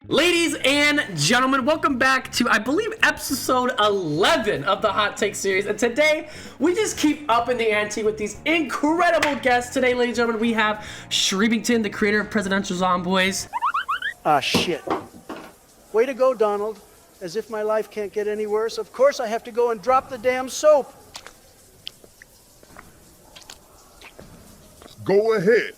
Ladies and gentlemen, welcome back to, I believe, episode 11 of the Hot Take series. And today, we just keep up in the ante with these incredible guests. Today, ladies and gentlemen, we have Shreebington, the creator of Presidential Zomboys. Ah, shit. Way to go, Donald. As if my life can't get any worse. Of course I have to go and drop the damn soap. Go ahead.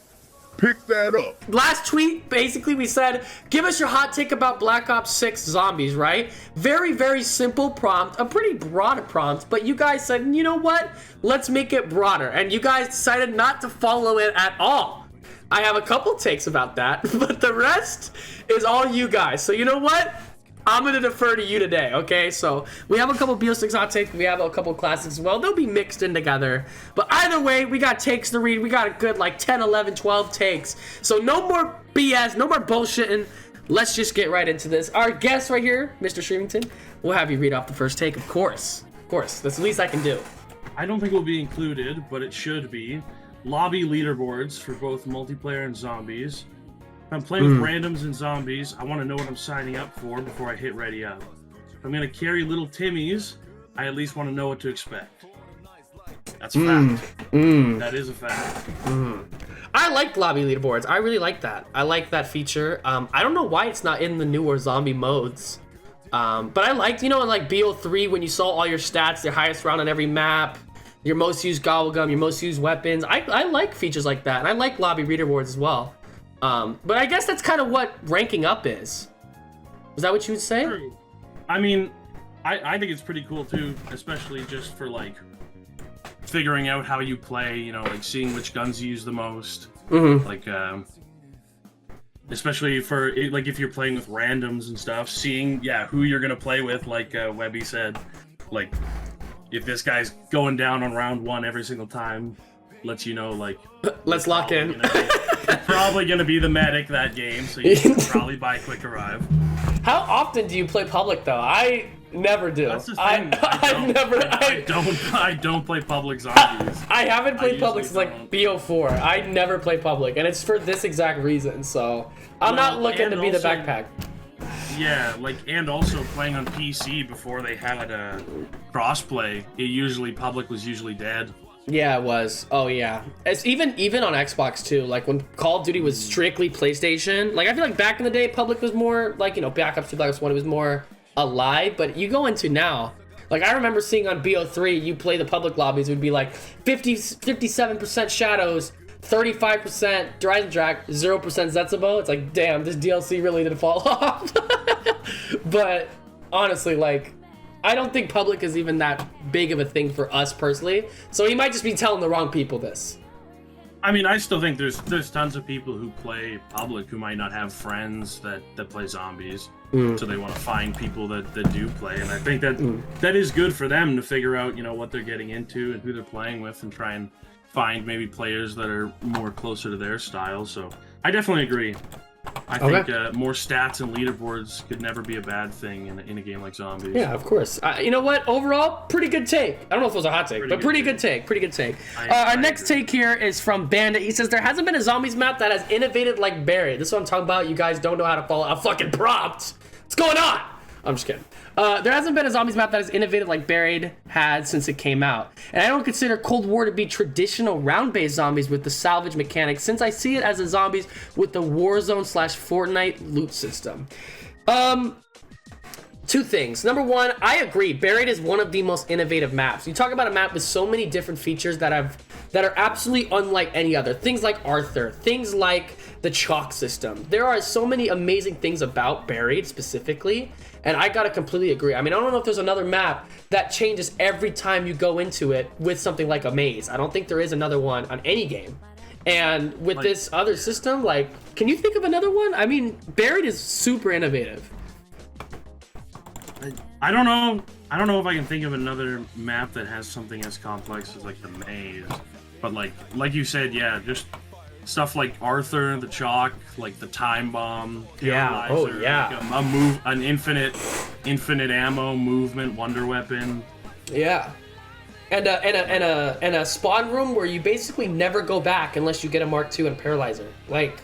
Pick that up. Last tweet, basically, we said, give us your hot take about Black Ops 6 zombies, right? Very, very simple prompt, a pretty broad prompt, but you guys said, you know what? Let's make it broader. And you guys decided not to follow it at all. I have a couple takes about that, but the rest is all you guys. So you know what? I'm going to defer to you today, okay? So we have a couple BO6 hot takes. We have a couple classics as well. They'll be mixed in together. But either way, we got takes to read. We got a good like 10, 11, 12 takes. So no more BS, no more bullshitting. Let's just get right into this. Our guest right here, Mr. Shreemington, we'll have you read off the first take, of course. Of course. That's the least I can do. I don't think it will be included, but it should be. Lobby leaderboards for both multiplayer and zombies. If I'm playing with randoms and zombies, I want to know what I'm signing up for before I hit ready up. If I'm going to carry little Timmies, I at least want to know what to expect. That's a fact. That is a fact. I like lobby leaderboards. I really like that. I like that feature. I don't know why it's not in the newer zombie modes. But I liked, you know, in like BO3 when you saw all your stats, your highest round on every map, your most used gobble gum, your most used weapons. I like features like that. And I like lobby leaderboards as well. But I guess that's kind of what ranking up is. Is that what you would say? True. I mean, I think it's pretty cool too, especially just for like figuring out how you play, you know, like seeing which guns you use the most. Like, especially for like if you're playing with randoms and stuff, seeing who you're gonna play with. Like Webby said, like if this guy's going down on round one every single time, lets you know like Let's lock in. Probably gonna be the medic that game, so you can probably buy quick arrive. How often do you play public though? I never do. That's the thing. I don't play public zombies. I haven't played I public since usually like BO4. I never play public, and it's for this exact reason. So I'm not looking to be the backpack. Yeah, like, and also playing on PC before they had crossplay. Public was usually dead. Yeah, it was. Oh yeah. It's even on Xbox too. Like when Call of Duty was strictly PlayStation. Like I feel like back in the day, public was more like, you know, Black Ops 2, Black Ops 1, it was more alive. But you go into now, like I remember seeing on BO3, you play the public lobbies, it would be like 57% shadows, 35% Rise and Drag, 0% Zetsubo. It's like, damn, this DLC really did fall off. But honestly, like, I don't think public is even that big of a thing for us personally. So he might just be telling the wrong people this. I mean, I still think there's tons of people who play public who might not have friends that play zombies. So they want to find people that do play. And I think that is good for them to figure out, you know, what they're getting into and who they're playing with and try and find maybe players that are more closer to their style. So I definitely agree. I think more stats and leaderboards could never be a bad thing in a game like Zombies. Yeah, of course. You know what? Overall, pretty good take. I don't know if it was a hot take, but pretty good take. Pretty good take. Our next take here is from Bandit. He says, there hasn't been a Zombies map that has innovated like Buried. This is what I'm talking about. You guys don't know how to follow a fucking prompt. What's going on? I'm just kidding. There hasn't been a zombies map that has innovated like Buried had since it came out. And I don't consider Cold War to be traditional round-based zombies with the salvage mechanics, since I see it as a zombies with the Warzone/Fortnite loot system. Two things. Number one, I agree. Buried is one of the most innovative maps. You talk about a map with so many different features that are absolutely unlike any other. Things like Arthur, things like the chalk system. There are so many amazing things about Buried specifically, and I gotta completely agree. I mean, I don't know if there's another map that changes every time you go into it with something like a maze. I don't think there is another one on any game. And with this other system, like, can you think of another one? I mean, Buried is super innovative. I don't know if I can think of another map that has something as complex as like the maze. But like you said, yeah, just stuff like Arthur, the chalk, like the time bomb, Yeah. Oh, yeah. Like an infinite ammo movement, wonder weapon. Yeah. And a spawn room where you basically never go back unless you get a Mark II and Paralyzer. Like,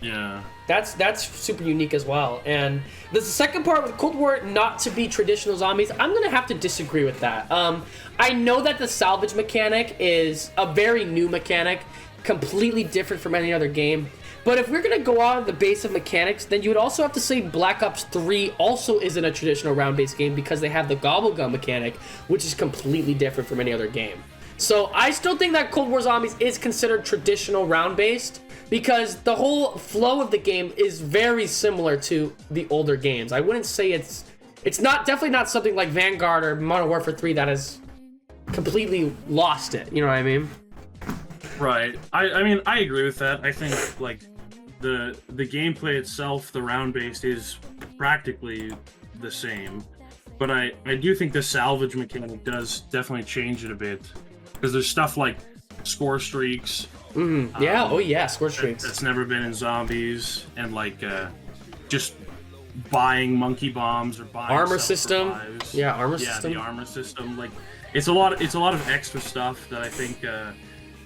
Yeah. That's super unique as well. And there's the second part with Cold War not to be traditional zombies. I'm gonna have to disagree with that. I know that the salvage mechanic is a very new mechanic, completely different from any other game. But if we're gonna go on the base of mechanics, then you would also have to say Black Ops 3 also isn't a traditional round-based game because they have the gobble gun mechanic, which is completely different from any other game. So I still think that Cold War Zombies is considered traditional round-based, because the whole flow of the game is very similar to the older games. I wouldn't say it's definitely not something like Vanguard or Modern Warfare 3 that has completely lost it. You know what I mean? Right. I mean, I agree with that. I think like the gameplay itself, the round based, is practically the same. But I do think the salvage mechanic does definitely change it a bit, because there's stuff like score streaks. Yeah. Oh yeah, score streaks. That's never been in zombies, and like just buying monkey bombs or buying Armor system. self-revives. Yeah, armor Yeah, system. the armor system. Like it's a lot of extra stuff that I think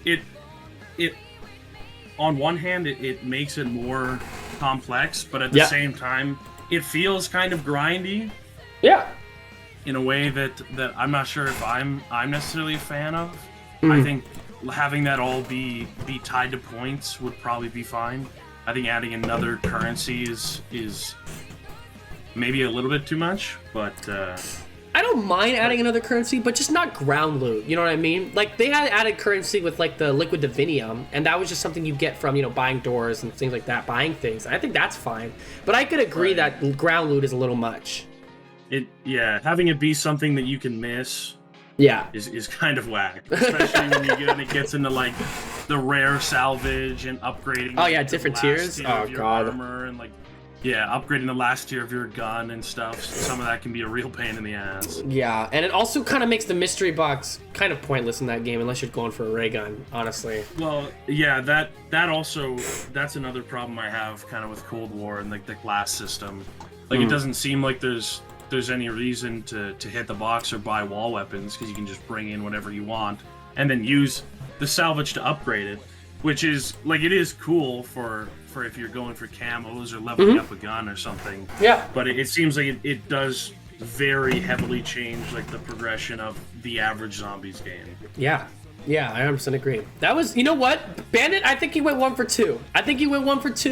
it on one hand it makes it more complex, but at the same time it feels kind of grindy. Yeah. In a way that I'm not sure if I'm necessarily a fan of. I think having that all be tied to points would probably be fine. I think adding another currency is maybe a little bit too much, but I don't mind adding another currency, but just not ground loot. You know what I mean? Like, they had added currency with, like, the liquid divinium, and that was just something you get from, you know, buying doors and things like that, buying things. I think that's fine. But I could agree that ground loot is a little much. Having it be something that you can miss is kind of whack. Especially when it gets into, like, the rare salvage and upgrading. Oh, yeah, different tiers? Oh, God. Armor and, like, upgrading the last tier of your gun and stuff. Some of that can be a real pain in the ass. Yeah, and it also kind of makes the mystery box kind of pointless in that game unless you're going for a ray gun, honestly. Well, yeah, that's another problem I have kind of with Cold War and like the glass system. Like it doesn't seem like there's any reason to hit the box or buy wall weapons, because you can just bring in whatever you want and then use the salvage to upgrade it, which is like, it is cool for if you're going for camos or leveling up a gun or something. Yeah. But it seems like it does very heavily change like the progression of the average zombies game. Yeah. Yeah, I 100% agree. That was, you know what? Bandit, I think he went 1 for 2.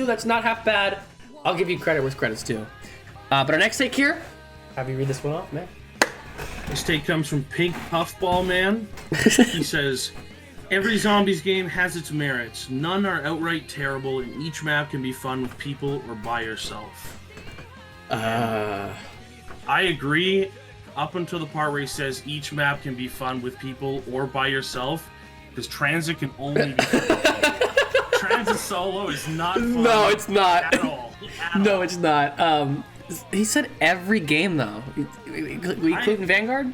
That's not half bad. I'll give you credit where credit's due. But our next take here, have you read this one off, man? This take comes from Pink Puffball Man. He says, every zombies game has its merits. None are outright terrible, and each map can be fun with people or by yourself. I agree up until the part where he says each map can be fun with people or by yourself, because Transit can only be fun with people. Transit solo is not fun. No, it's not. At all. No, it's not. He said every game, though. We including Vanguard?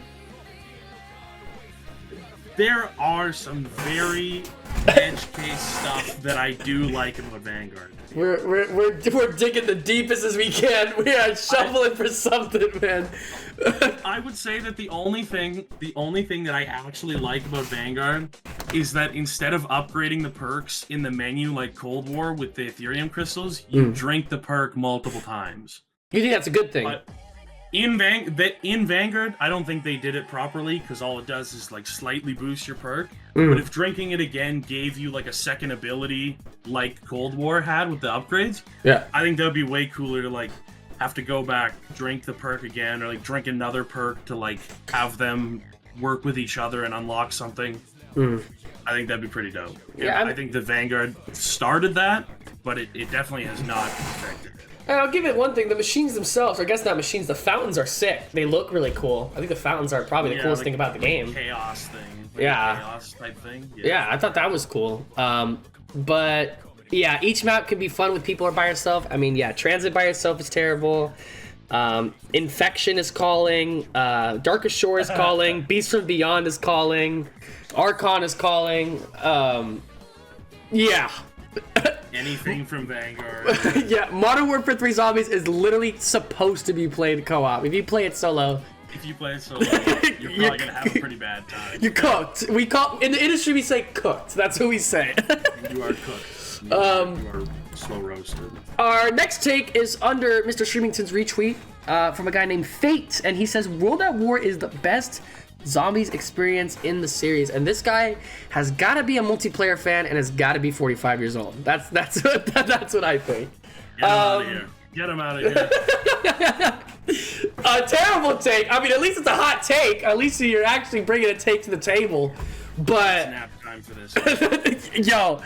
There are some very edge case stuff that I do like about Vanguard. We're digging the deepest as we can. We are shoveling for something, man. I would say that the only thing that I actually like about Vanguard is that instead of upgrading the perks in the menu like Cold War with the Ethereum crystals, you drink the perk multiple times. You think that's a good thing? But in Vanguard, I don't think they did it properly, because all it does is like slightly boost your perk. But if drinking it again gave you like a second ability like Cold War had with the upgrades, I think that would be way cooler to like have to go back, drink the perk again, or like drink another perk to like have them work with each other and unlock something. I think that'd be pretty dope. Yeah, I think the Vanguard started that, but it definitely has not perfected it. And I'll give it one thing, the machines themselves, or I guess not machines, the fountains are sick. They look really cool. I think the fountains are probably the coolest like thing about the game. Chaos thing. Like chaos type thing. Yeah, I thought that was cool. But yeah, each map can be fun with people or by yourself. I mean, yeah, Transit by yourself is terrible. Infection is calling. Darkest Shore is calling. Beast from Beyond is calling. Archon is calling. Yeah. Anything from Vanguard. Yeah, Modern Warfare 3 Zombies is literally supposed to be played co-op. If you play it solo, you're probably gonna have a pretty bad time. You're cooked. In the industry we say cooked. That's what we say. You are cooked. slow roasted. Our next take is under Mr. Streamington's retweet from a guy named Fate, and he says World at War is the best zombies experience in the series, and this guy has got to be a multiplayer fan and has got to be 45 years old. That's what I think. Get him out of here. Get him out of here. A terrible take. I mean, at least it's a hot take. At least you're actually bringing a take to the table. But Nap time for this. yo,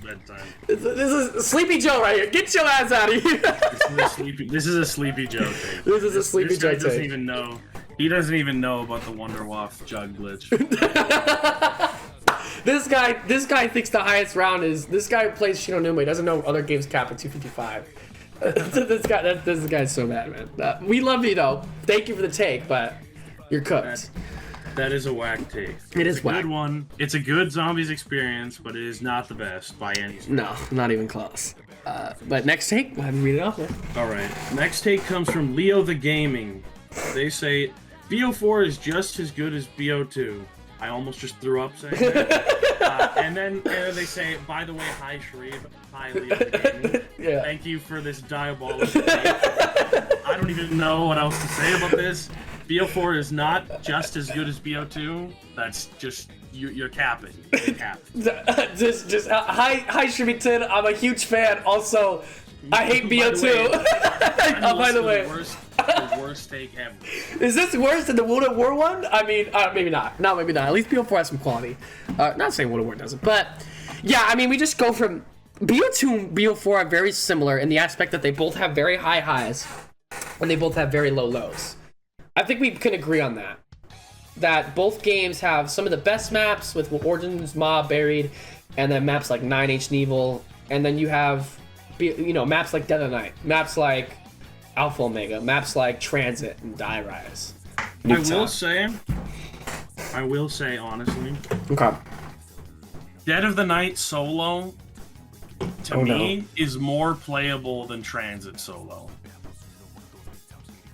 Bedtime. this is Sleepy Joe right here. Get your ass out of here. This is a Sleepy Joe take. This is a Sleepy Joe doesn't take. even know. He doesn't even know about the Wonderwaff jug glitch. This guy thinks the highest round is. This guy plays Shinonuma. He doesn't know other games cap at 255. This guy's so mad, man. We love you though. Thank you for the take, but you're cooked. That is a whack take. It is It's a whack. good one. It's a good zombies experience, but it is not the best by any stretch. No, not even close. But next take, go ahead and read it off, man. All right. Next take comes from Leo the Gaming. They say BO4 is just as good as BO2. I almost just threw up saying that. And then they say, by the way, hi Sharif, hi Leo the Gaming. Yeah. Thank you for this diabolical take. I don't even know what else to say about this. BO4 is not just as good as BO2. That's just you're capping. You're capping. just hi Shrimington. I'm a huge fan. Also, I hate BO2. By the way, the worst take ever. is this worse than the World at War one? I mean, maybe not. No, maybe not. At least BO4 has some quality. Not saying World at War doesn't, but yeah, I mean, we just go from BO2 and BO4 are very similar in the aspect that they both have very high highs and they both have very low lows. I think we can agree on that. That both games have some of the best maps with Origins, Mob, Buried, and then maps like 9H Evil, and then you have, maps like Dead of Night, maps like Alpha Omega, maps like Transit and Die Rise. I will say honestly, Okay. Dead of the Night solo to me is more playable than Transit solo.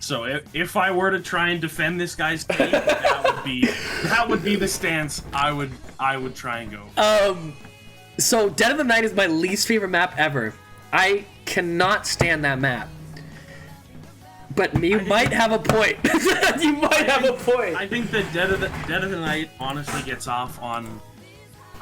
So if I were to try and defend this guy's take, that would be the stance I would try and go. So Dead of the Night is my least favorite map ever. I cannot stand that map. But you might have a point. You might have a point. I think that Dead of the Night honestly gets off on.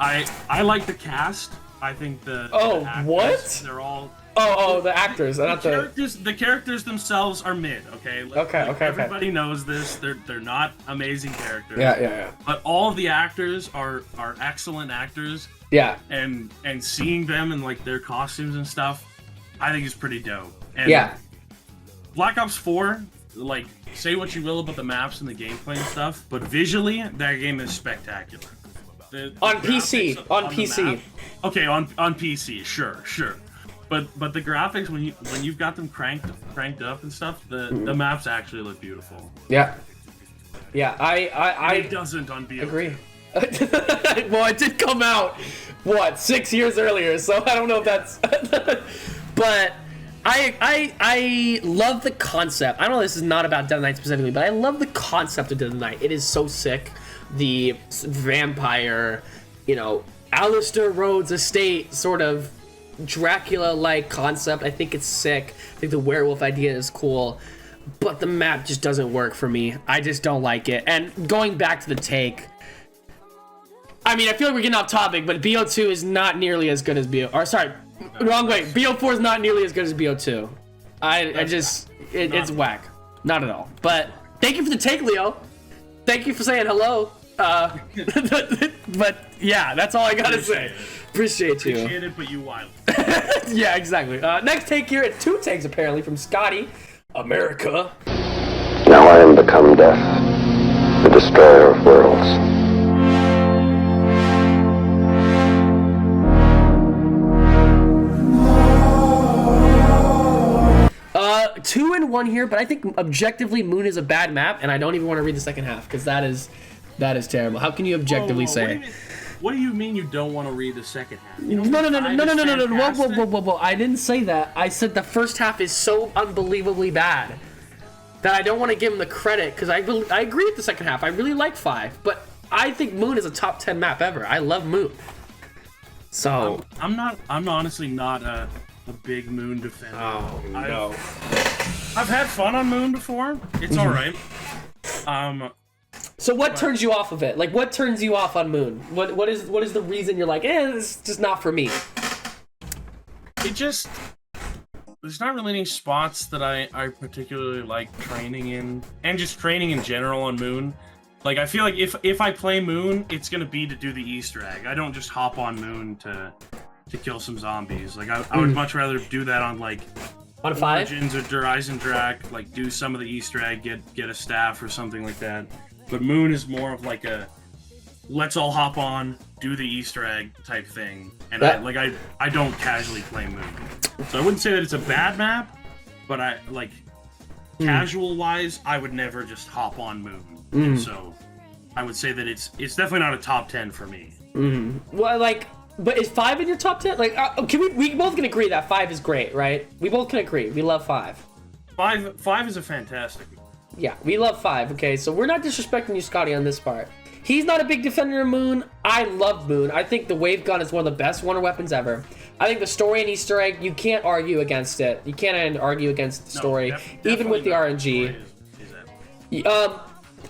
I like the cast. I think the actors, what? They're all. The actors, not The characters themselves are mid. Okay. Okay. Everybody knows this. They're not amazing characters. Yeah. But all of the actors are excellent actors. Yeah. And seeing them in like their costumes and stuff, I think is pretty dope. And Yeah. Black Ops 4, like, say what you will about the maps and the gameplay and stuff, but visually, that game is spectacular. The On PC. graphics On the PC. map- okay, on PC, sure. But the graphics when you've got them cranked up and stuff, the maps actually look beautiful. Yeah. Yeah, I It doesn't on BO2. agree. Well, it did come out 6 years earlier, so I don't know if that's but I love the concept. I know this is not about Dead of the Night specifically, but I love the concept of Dead of the Night. It is so sick. The vampire, Alistair Rhodes estate sort of Dracula-like concept. I think it's sick. I think the werewolf idea is cool, but the map just doesn't work for me. I just don't like it. And going back to the take, I mean, I feel like we're getting off topic, but BO2 is not nearly as good as wrong way. BO4 is not nearly as good as BO2. It's whack. Not at all. But thank you for the take, Leo. Thank you for saying hello. But yeah, that's all I gotta say. Appreciate you. Appreciate it, but you wild. Yeah, exactly. Next take here, it's 2 takes apparently from Scotty. America. Now I am become death, the destroyer of worlds. 2-1 here, but I think objectively Moon is a bad map, and I don't even want to read the second half because that is terrible. How can you objectively say? What do you mean you don't want to read the second half? No. Whoa. I didn't say that. I said the first half is so unbelievably bad that I don't want to give him the credit because I agree with the second half. I really like 5, but I think Moon is a top 10 map ever. I love Moon. So I'm honestly not a big Moon defender. Oh no. I've had fun on Moon before. It's all right. So what turns you off of it? Like, what turns you off on Moon? What is the reason you're like, this is just not for me? There's not really any spots that I particularly like training in, and just training in general on Moon. Like, I feel like if I play Moon, it's gonna be to do the Easter egg. I don't just hop on Moon to kill some zombies. Like, I would much rather do that on, like, On 5? Origins or Horizon Drac, like, do some of the Easter egg, get a staff or something like that. But Moon is more of like a let's all hop on, do the Easter egg type thing. And I don't casually play Moon. So I wouldn't say that it's a bad map, but I like casual wise, I would never just hop on Moon. And so I would say that it's definitely not a top 10 for me. Well, like, but is 5 in your top 10? Like, can we both can agree that 5 is great, right? We both can agree. We love 5. 5 is a fantastic. Yeah, we love 5. Okay, so we're not disrespecting you, Scotty, on this part. He's not a big defender of Moon. I love Moon. I think the wave gun is one of the best wonder weapons ever. I think the story and Easter egg, you can't argue against it. You can't argue against the story, even with the RNG.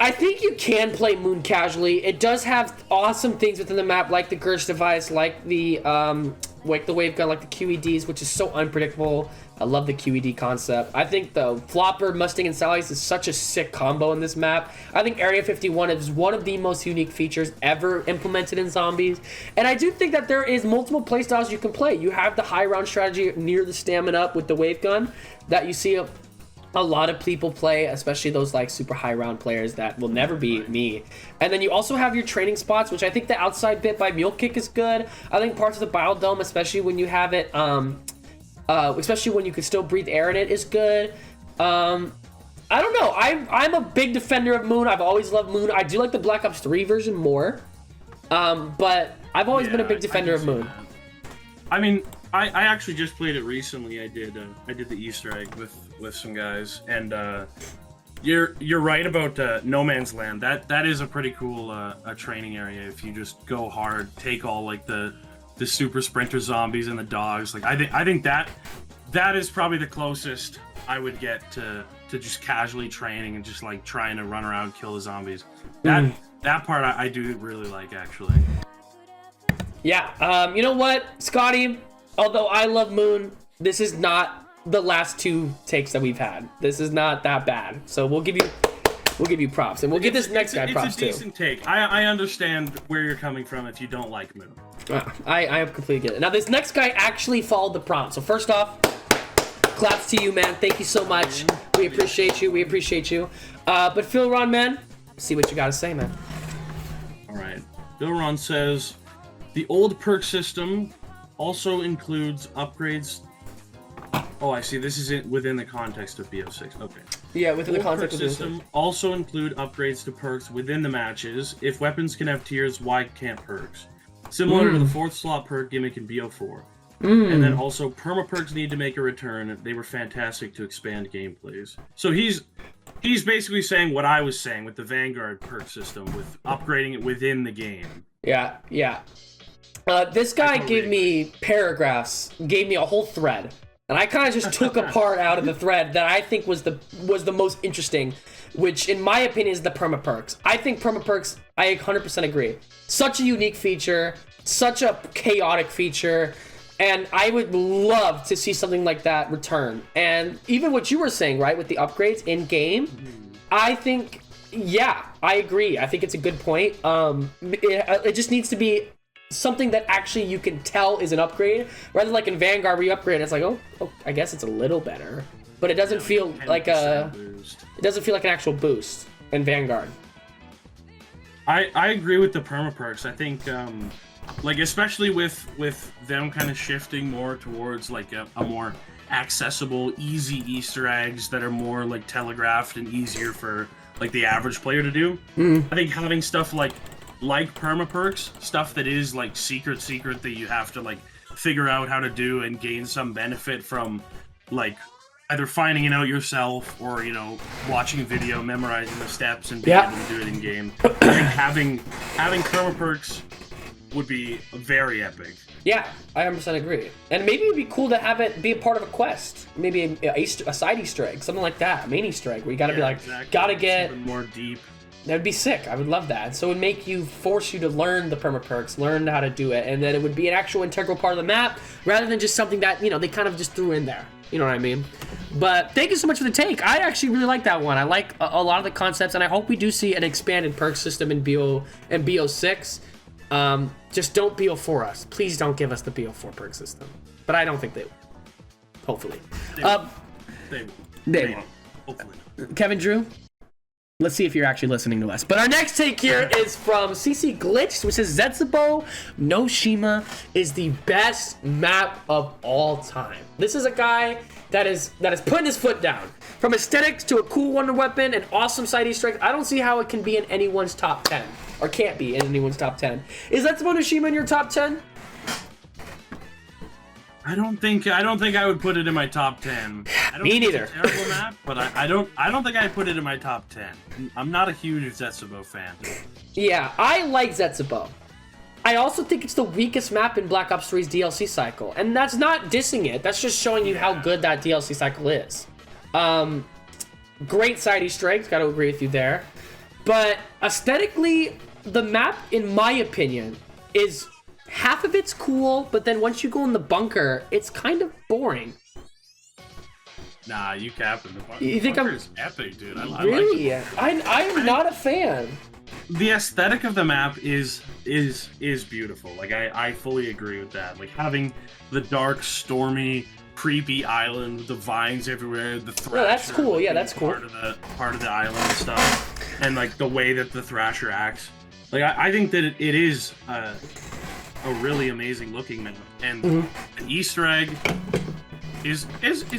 I think you can play Moon casually. It does have awesome things within the map, like the Gersh device, like the wave gun, like the QEDs, which is so unpredictable. I love the QED concept. I think the Flopper, Mustang, and Sally's is such a sick combo in this map. I think Area 51 is one of the most unique features ever implemented in zombies. And I do think that there is multiple playstyles you can play. You have the high round strategy near the stamina up with the wave gun that you see a lot of people play, especially those like super high round players that will never be me. And then you also have your training spots, which I think the outside bit by Mule Kick is good. I think parts of the Biodome, especially when you have it, especially when you can still breathe air in it, is good. I don't know. I'm a big defender of Moon. I've always loved Moon. I do like the Black Ops 3 version more, but I've always been a big defender of Moon. I mean, I actually just played it recently. I did the Easter egg with some guys, and you're right about No Man's Land. That is a pretty cool a training area if you just go hard, take all like the super sprinter zombies and the dogs. Like I think that is probably the closest I would get to just casually training and just like trying to run around, kill the zombies. That part I do really like, actually. Yeah. You know what, Scotty? Although I love Moon, this is not the last 2 takes that we've had. This is not that bad. So we'll give you props, and we'll give this next guy props too. It's a decent take. I understand where you're coming from if you don't like Moon. I completely get it. Now this next guy actually followed the prompt. So first off, claps to you, man. Thank you so much. We appreciate you. We appreciate you. But Phil Ron, man, see what you got to say, man. All right. Phil Ron says the old perk system also includes upgrades. Oh, I see. This is within the context of BO6. Okay. Yeah, within the context of the system also include upgrades to perks within the matches. If weapons can have tiers, why can't perks? Similar to the 4th slot perk gimmick in BO4. And then also perma-perks need to make a return. They were fantastic to expand gameplays. So he's basically saying what I was saying with the Vanguard perk system, with upgrading it within the game. Yeah. This guy gave me paragraphs, gave me a whole thread. And I kind of just took a part out of the thread that I think was the most interesting, which in my opinion is the perma-perks. I think perma-perks, I 100% agree. Such a unique feature, such a chaotic feature, and I would love to see something like that return. And even what you were saying, right, with the upgrades in-game, I think, yeah, I agree. I think it's a good point. It just needs to be something that actually you can tell is an upgrade, rather than like in Vanguard where you upgrade and it's like, oh, I guess it's a little better, but it doesn't feel like it doesn't feel like an actual boost in Vanguard. I agree with the perma-perks. I think like especially with them kind of shifting more towards like a more accessible, easy Easter eggs that are more like telegraphed and easier for like the average player to do. I think having stuff like perma-perks, stuff that is like secret that you have to like figure out how to do and gain some benefit from, like either finding it out yourself or, you know, watching a video, memorizing the steps and being able to do it in game. I think having perma-perks would be very epic. Yeah, I 100% agree. And maybe it'd be cool to have it be a part of a quest. Maybe a side Easter egg, something like that, a main Easter egg, where you gotta be like, exactly. gotta get... Something more deep. That'd be sick. I would love that. So it would make you, force you to learn the perma-perks, learn how to do it, and then it would be an actual integral part of the map, rather than just something that, you know, they kind of just threw in there. You know what I mean? But thank you so much for the take. I actually really like that one. I like a lot of the concepts, and I hope we do see an expanded perk system in BO6. Just don't BO4 us. Please don't give us the BO4 perk system. But I don't think they will. Hopefully. They They Hopefully not. Kevin Drew? Let's see if you're actually listening to us. But our next take here is from CC Glitch, which says Zetsubo no Shima is the best map of all time. This is a guy that is putting his foot down. From aesthetics to a cool wonder weapon and awesome side Easter eggs, I don't see how it can be in anyone's top 10. Or can't be in anyone's top 10. Is Zetsubo no Shima in your top 10? I don't think I would put it in my top 10. I don't Me think neither. It's a terrible map, but I don't think I'd put it in my top 10. I'm not a huge Zetsubo fan. Yeah, I like Zetsubo. I also think it's the weakest map in Black Ops 3's DLC cycle. And that's not dissing it. That's just showing you how good that DLC cycle is. Great side Easter eggs, gotta agree with you there. But aesthetically, the map, in my opinion, is... half of it's cool, but then once you go in the bunker, it's kind of boring. Nah, you capping the bunker. You think bunker I'm is epic, dude. I really? like I'm not a fan. the aesthetic of the map is beautiful. Like I fully agree with that. Like having the dark, stormy, creepy island with the vines everywhere, the Thrasher. Oh, that's cool. Like, Yeah, that's cool. Part of the island and stuff, and like the way that the Thrasher acts. Like I think that it is a really amazing looking map, and an Easter egg is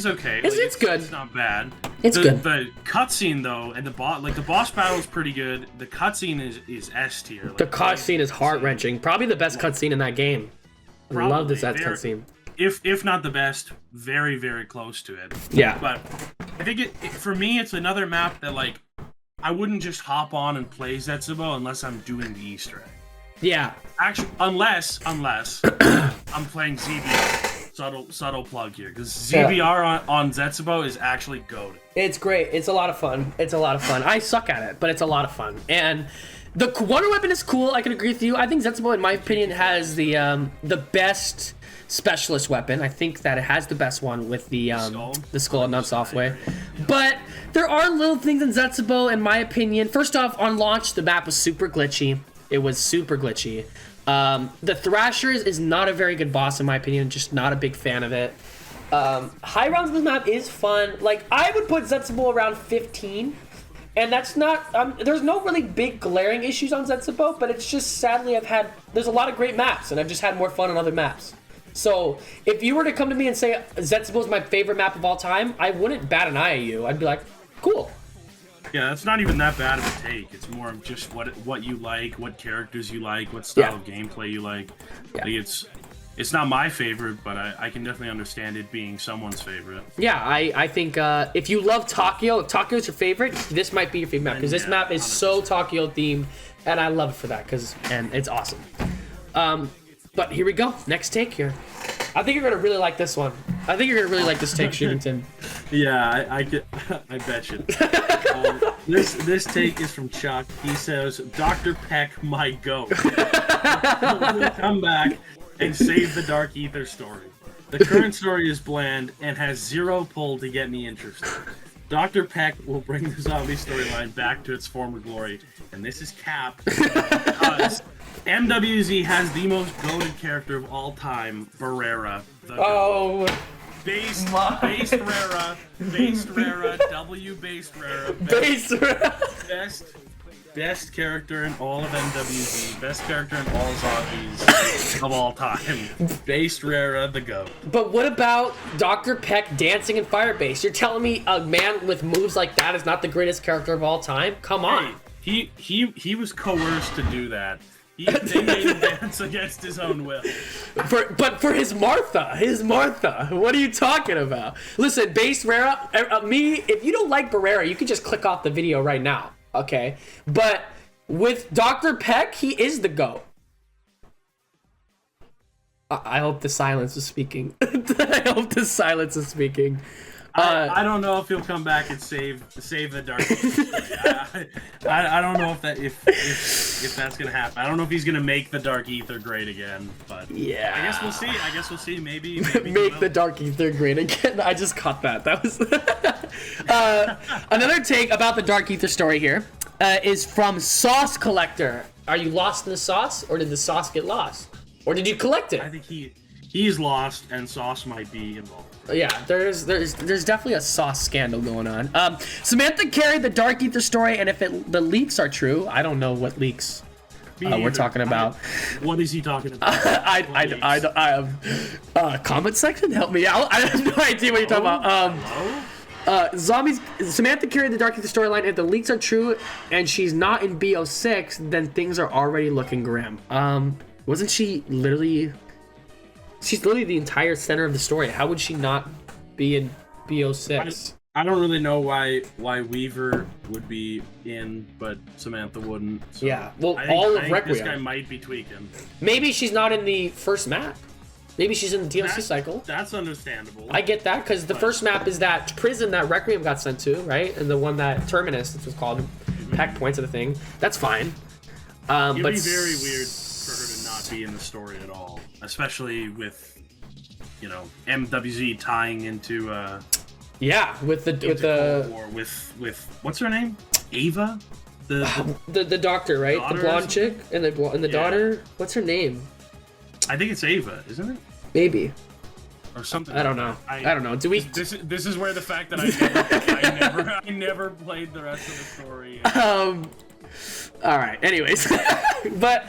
okay. It's good. It's not bad. It's good. The cutscene though, and the boss battle is pretty good. The cutscene is S tier. Like, The cutscene is heart wrenching. Probably the best cutscene in that game. I love this cutscene. If not the best, very very close to it. Yeah. But I think it for me it's another map that like I wouldn't just hop on and play Zetsubo unless I'm doing the Easter egg. Yeah. Actually, unless I'm playing ZBR. Subtle plug here, because ZBR on Zetsubo is actually goated. It's great. It's a lot of fun. It's a lot of fun. I suck at it, but it's a lot of fun. And the wonder weapon is cool. I can agree with you. I think Zetsubo, in my opinion, has the best specialist weapon. I think that it has the best one with the skull and nuts off way. But there are little things in Zetsubo, in my opinion. First off, on launch, the map was super glitchy. It was super glitchy. The Thrashers is not a very good boss in my opinion, just not a big fan of it. High rounds of the map is fun. Like, I would put Zetsubo around 15, and that's not, there's no really big glaring issues on Zetsubo, but it's just sadly there's a lot of great maps, and I've just had more fun on other maps. So, if you were to come to me and say Zetsubo is my favorite map of all time, I wouldn't bat an eye at you. I'd be like, cool. Yeah, it's not even that bad of a take. It's more of just what you like, what characters you like, what style of gameplay you like. Yeah. Like it's not my favorite, but I can definitely understand it being someone's favorite. Yeah, I think if you love Tokyo, if Tokyo's your favorite, this might be your favorite map, because this map is 100%. So Tokyo themed, and I love it for that, and it's awesome. But here we go, next take here. I think you're gonna really like this one. I think you're gonna really like this take, Shootington. Yeah, I bet you. This take is from Chuck. He says, "Dr. Peck, my goat, will come back and save the Dark Ether story. The current story is bland and has zero pull to get me interested. Dr. Peck will bring the zombie storyline back to its former glory, and this is cap because MWZ has the most goated character of all time, Barrera. The goat. Based Rara, W based Rara, best character in all of MWZ, best character in all zombies of all time. Based Rara, the GOAT. But what about Dr. Peck dancing in Firebase? You're telling me a man with moves like that is not the greatest character of all time? Come on. Hey, he was coerced to do that. They made him dance against his own will. But for his Martha. What are you talking about? Listen, Base Rara, if you don't like Barrera, you can just click off the video right now, okay? But with Dr. Peck, he is the GOAT. I hope the silence is speaking. I hope the silence is speaking. I don't know if he'll come back and save the Dark Ether. I don't know if that's gonna happen. I don't know if he's gonna make the Dark Ether great again. But Yeah. I guess we'll see. Maybe Make the Dark Ether great again. I just caught that. That was another take about the Dark Ether story here is from Sauce Collector. Are you lost in the sauce, or did the sauce get lost, or did you collect it? I think he's lost, and Sauce might be involved. Yeah, there's definitely a sauce scandal going on. Samantha carried the Dark Ether story, and if the leaks are true, I don't know what leaks we're talking about. What is he talking about? I comment section, help me out. I have no idea what you're talking about. Zombies. Samantha carried the Dark Ether storyline. If the leaks are true and she's not in BO6, then things are already looking grim. Wasn't she literally? She's literally the entire center of the story. How would she not be in BO6? I don't really know why Weaver would be in, but Samantha wouldn't. So Yeah, well, I all of think Requiem. this guy might be tweaking. Maybe she's not in the first map. Maybe she's in the DLC cycle. That's understandable. I get that, because the first map is that prison that Requiem got sent to, right? And the one that Terminus, which was called, pack points of the thing. That's fine. It'd but be very weird for her to not be in the story at all, especially with, MWZ tying into yeah, with the Cold War with what's her name? Ava, the doctor, right? The blonde chick and the daughter. What's her name? I think it's Ava, isn't it? Maybe. Or something. I don't know. I don't know. Do we? This is where the fact that I never played the rest of the story. All right. Anyways, but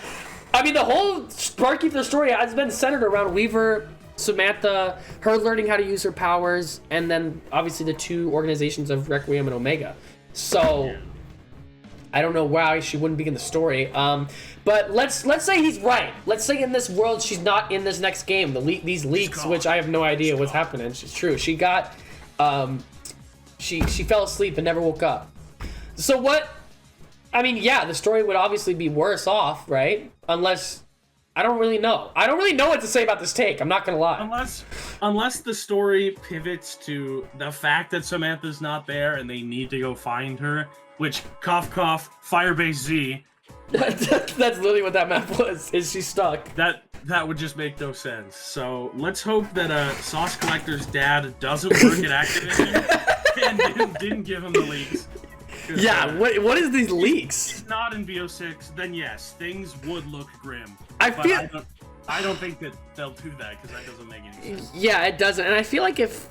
I mean, the whole Dark Ether story has been centered around Weaver, Samantha, her learning how to use her powers, and then obviously the two organizations of Requiem and Omega. So I don't know why she wouldn't be in the story. But let's say he's right. Let's say in this world she's not in this next game. These leaks, which I have no idea what's happening. She's true. She got, she fell asleep and never woke up. So what? I mean, yeah, the story would obviously be worse off, right? Unless, I don't really know. I don't really know what to say about this take. I'm not gonna lie. Unless the story pivots to the fact that Samantha's not there and they need to go find her, which cough cough Firebase Z. That's literally what that map was. Is she stuck? That would just make no sense. So let's hope that Sauce Collector's dad doesn't work at Activision and didn't give him the leaks. Yeah, what is these leaks? If he's not in BO6, then yes, things would look grim. I don't think that they'll do that because that doesn't make any sense. Yeah, it doesn't. And I feel like if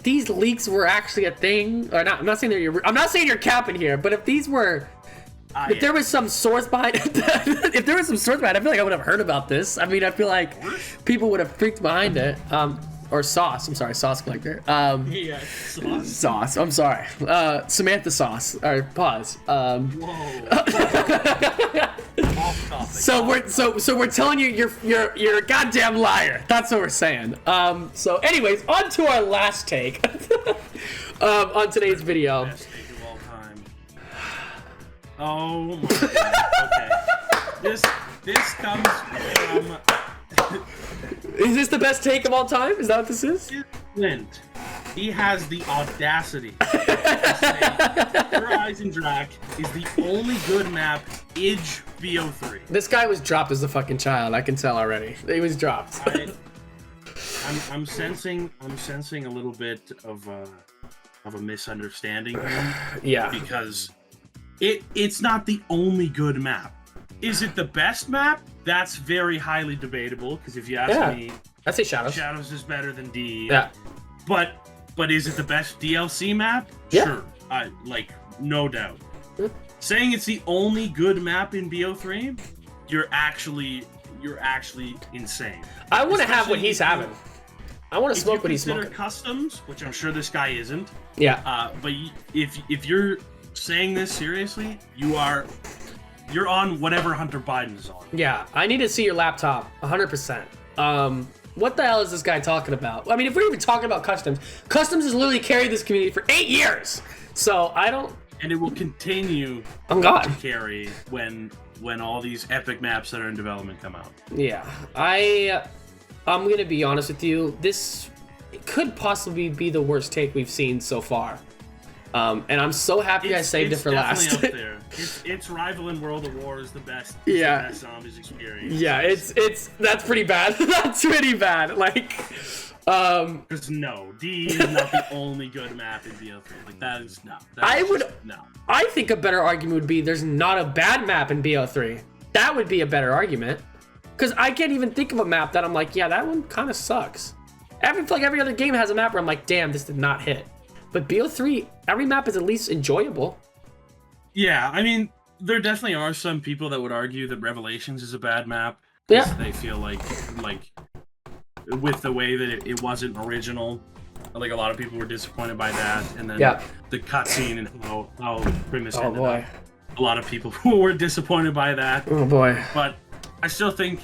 these leaks were actually a thing, or not, I'm not saying you're capping here, but if these were, if there was some source behind it, I feel like I would have heard about this. I mean, I feel like people would have freaked behind it. Or Sauce. I'm sorry, Sauce Collector. Yeah, Sauce. Sauce. I'm sorry. Samantha Sauce. All right, pause. Whoa. Off topic. So we're telling you you're a goddamn liar. That's what we're saying. So anyways, on to our last take on today's video. Best take of all time. Oh my god. Okay. This comes from. Is this the best take of all time? Is that what this is? Flint. He has the audacity to say Horizon Drac is the only good map in BO3. This guy was dropped as a fucking child. I can tell already. He was dropped. I'm sensing a little bit of a misunderstanding here. Yeah. Because it's not the only good map. Is it the best map? That's very highly debatable, because if you ask me, I'd say Shadows. Shadows is better than D. Yeah. But is it the best DLC map? Yeah. Sure. No doubt. Saying it's the only good map in BO3, you're actually insane. I want to have what he's having. I want to smoke what he's smoking. smoking. Customs, which I'm sure this guy isn't. Yeah. But if you're saying this seriously, you're on whatever Hunter Biden's on. Yeah, I need to see your laptop, 100%. What the hell is this guy talking about? I mean, if we're even talking about customs has literally carried this community for 8 years. So I don't. And it will continue to carry when all these epic maps that are in development come out. Yeah, I I'm gonna be honest with you. This could possibly be the worst take we've seen so far. And I'm so happy I saved it for last. Up there. It's rivaling World of War is the best. Yeah. The best zombies experience. Yeah, it's that's pretty bad. That's pretty bad. Like, because no, D is not the only good map in BO3. Like that is no. I think a better argument would be there's not a bad map in BO3. That would be a better argument. Because I can't even think of a map that I'm like, yeah, that one kind of sucks. I feel like every other game has a map where I'm like, damn, this did not hit. But BO3, every map is at least enjoyable. Yeah, I mean, there definitely are some people that would argue that Revelations is a bad map. Yeah. They feel like with the way that it wasn't original, like a lot of people were disappointed by that. And then the cutscene and how Primus ended up. A lot of people were disappointed by that. Oh boy. But I still think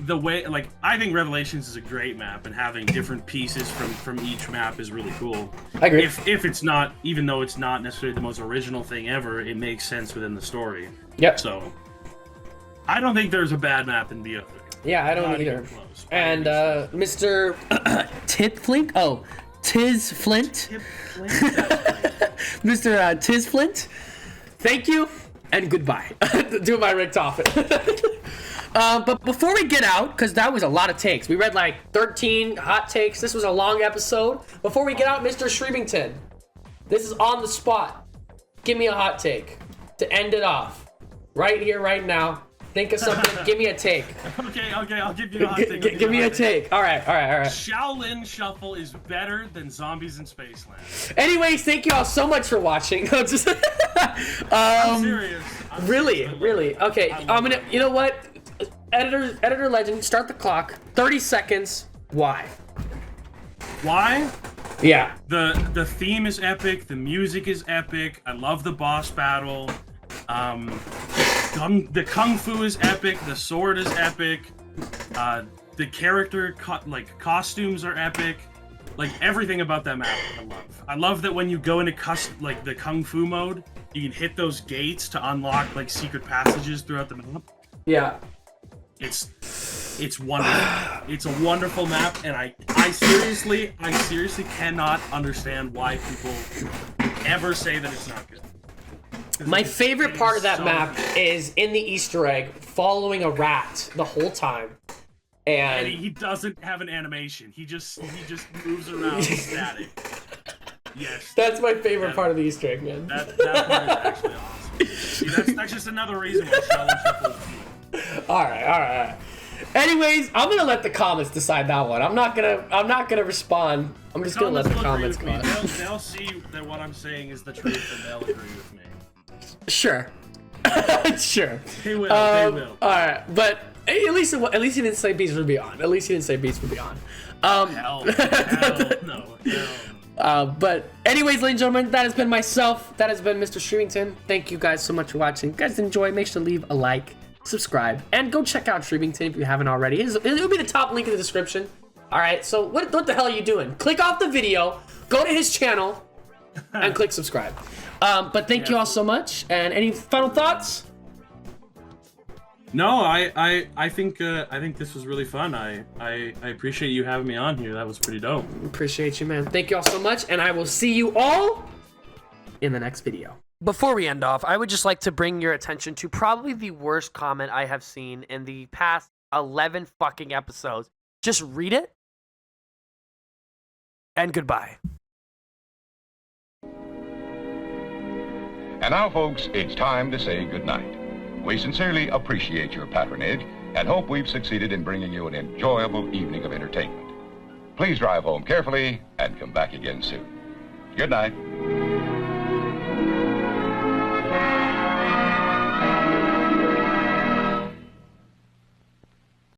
the way, like, I think Revelations is a great map, and having different pieces from each map is really cool. I agree. If it's not, even though it's not necessarily the most original thing ever, it makes sense within the story. Yep. So, I don't think there's a bad map in BO3. Yeah, I don't either. And Mr. Titflink? Oh, Tiz Flint? Mr. Tiz Flint, thank you and goodbye. Do my Rick Toffin. But before we get out, because that was a lot of takes, we read like 13 hot takes. This was a long episode. Before we get out, Mr. Shreemington, this is on the spot. Give me a hot take to end it off. Right here, right now. Think of something. Give me a take. Okay, I'll give you a hot take. Give me a take. All right. Shaolin Shuffle is better than Zombies in Spaceland. Anyways, thank you all so much for watching. I'm serious. Really? Okay, I'm gonna. You know what? Editor Legend, start the clock. 30 seconds. Why? Yeah. The theme is epic. The music is epic. I love the boss battle. The kung fu is epic. The sword is epic. The character costumes are epic. Like everything about that map, I love. I love that when you go into the kung fu mode, you can hit those gates to unlock like secret passages throughout the map. Yeah. It's wonderful. It's a wonderful map, and I seriously cannot understand why people ever say that it's not good. My favorite part of that map is in the Easter egg, following a rat the whole time. And he doesn't have an animation. He just moves around static. Yes. That's my favorite part of the Easter egg, man. That part is actually awesome. See, that's just another reason why Shaolin Shuffle is cool. All right. Anyways, I'm gonna let the comments decide that one. I'm not gonna respond. I'm just gonna let the comments go. They'll see that what I'm saying is the truth, and they'll agree with me. Sure. Sure. They will. They will. All right, but at least he didn't say Beats would be on. Hell no. But anyways, ladies and gentlemen, that has been myself. That has been Mr. Shreemington. Thank you guys so much for watching. If you guys enjoy, make sure to leave a like, subscribe, and go check out Shreemington if you haven't already. It'll be the top link in the description. All right, so what the hell are you doing? Click off the video, go to his channel, and click subscribe. But thank you all so much. And any final thoughts? No, I think this was really fun. I appreciate you having me on here. That was pretty dope. Appreciate you, man. Thank you all so much, and I will see you all in the next video. Before we end off, I would just like to bring your attention to probably the worst comment I have seen in the past 11 fucking episodes. Just read it, and goodbye. And now, folks, it's time to say goodnight. We sincerely appreciate your patronage and hope we've succeeded in bringing you an enjoyable evening of entertainment. Please drive home carefully and come back again soon. Good night.